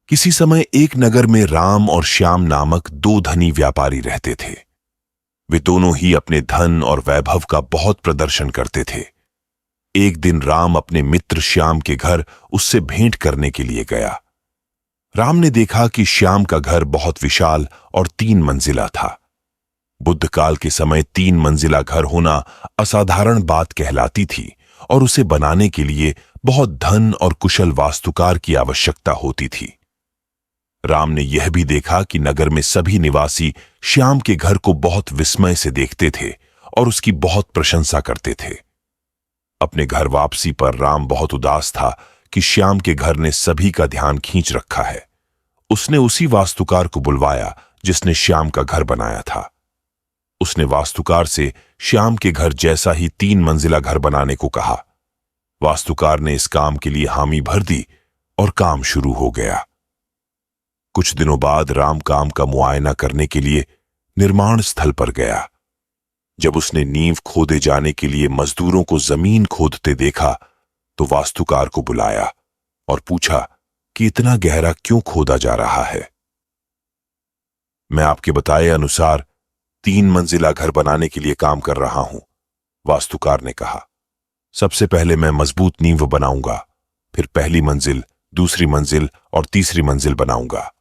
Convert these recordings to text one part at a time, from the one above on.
किसी समय एक नगर में राम और श्याम नामक दो धनी व्यापारी रहते थे। वे दोनों ही अपने धन और वैभव का बहुत प्रदर्शन करते थे। एक दिन राम अपने मित्र श्याम के घर उससे भेंट करने के लिए गया। राम ने देखा कि श्याम का घर बहुत विशाल और 3 मंजिला था। बुद्ध काल के समय 3 मंजिला घर होना असाधारण बात कहलाती थी और उसे बनाने के लिए बहुत धन और कुशल वास्तुकार की आवश्यकता होती थी। राम ने यह भी देखा कि नगर में सभी निवासी श्याम के घर को बहुत विस्मय से देखते थे और उसकी बहुत प्रशंसा करते थे। अपने घर वापसी पर राम बहुत उदास था कि श्याम के घर ने सभी का ध्यान खींच रखा है। उसने उसी वास्तुकार को बुलवाया जिसने श्याम का घर बनाया था। उसने वास्तुकार से श्याम के घर जैसा ही 3 मंजिला घर बनाने को कहा। वास्तुकार ने इस काम के लिए हामी भर दी और काम शुरू हो गया। कुछ दिनों बाद राम काम का मुआयना करने के लिए निर्माण स्थल पर गया। जब उसने नींव खोदे जाने के लिए मजदूरों को जमीन खोदते देखा तो वास्तुकार को बुलाया और पूछा कि इतना गहरा क्यों खोदा जा रहा है। मैं आपके बताए अनुसार 3 मंजिला घर बनाने के लिए काम कर रहा हूं, वास्तुकार ने कहा। सबसे पहले मैं मजबूत नींव बनाऊंगा, फिर पहली मंजिल, दूसरी मंजिल और तीसरी मंजिल बनाऊंगा।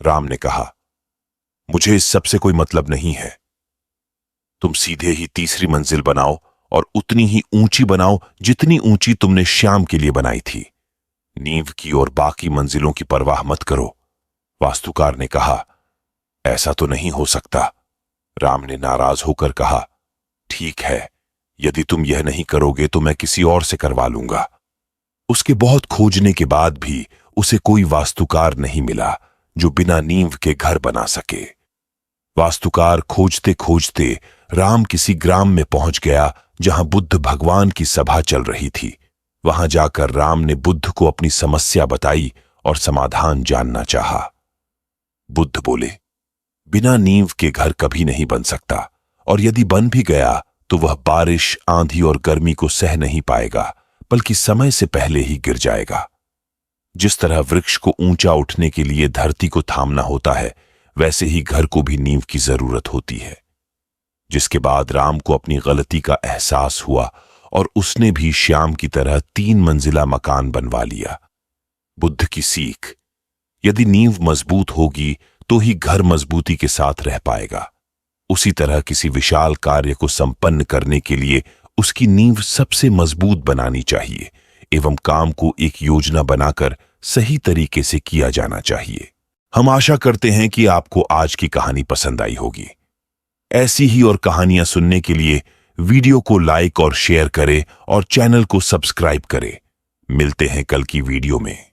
राम ने कहा, मुझे इस सबसे कोई मतलब नहीं है। तुम सीधे ही तीसरी मंजिल बनाओ और उतनी ही ऊंची बनाओ जितनी ऊंची तुमने श्याम के लिए बनाई थी। नींव की और बाकी मंजिलों की परवाह मत करो। वास्तुकार ने कहा, ऐसा तो नहीं हो सकता। राम ने नाराज होकर कहा, ठीक है, यदि तुम यह नहीं करोगे तो मैं किसी और से करवा लूंगा। उसके बहुत खोजने के बाद भी उसे कोई वास्तुकार नहीं मिला जो बिना नींव के घर बना सके। वास्तुकार खोजते खोजते राम किसी ग्राम में पहुंच गया जहां बुद्ध भगवान की सभा चल रही थी। वहां जाकर राम ने बुद्ध को अपनी समस्या बताई और समाधान जानना चाहा। बुद्ध बोले, बिना नींव के घर कभी नहीं बन सकता, और यदि बन भी गया तो वह बारिश, आंधी और गर्मी को सह नहीं पाएगा, बल्कि समय से पहले ही गिर जाएगा। जिस तरह वृक्ष को ऊंचा उठने के लिए धरती को थामना होता है, वैसे ही घर को भी नींव की जरूरत होती है। जिसके बाद राम को अपनी गलती का एहसास हुआ और उसने भी श्याम की तरह 3 मंजिला मकान बनवा लिया। बुद्ध की सीख, यदि नींव मजबूत होगी तो ही घर मजबूती के साथ रह पाएगा। उसी तरह किसी विशाल कार्य को संपन्न करने के लिए उसकी नींव सबसे मजबूत बनानी चाहिए एवं काम को एक योजना बनाकर सही तरीके से किया जाना चाहिए। हम आशा करते हैं कि आपको आज की कहानी पसंद आई होगी। ऐसी ही और कहानियां सुनने के लिए वीडियो को लाइक और शेयर करें और चैनल को सब्सक्राइब करें। मिलते हैं कल की वीडियो में।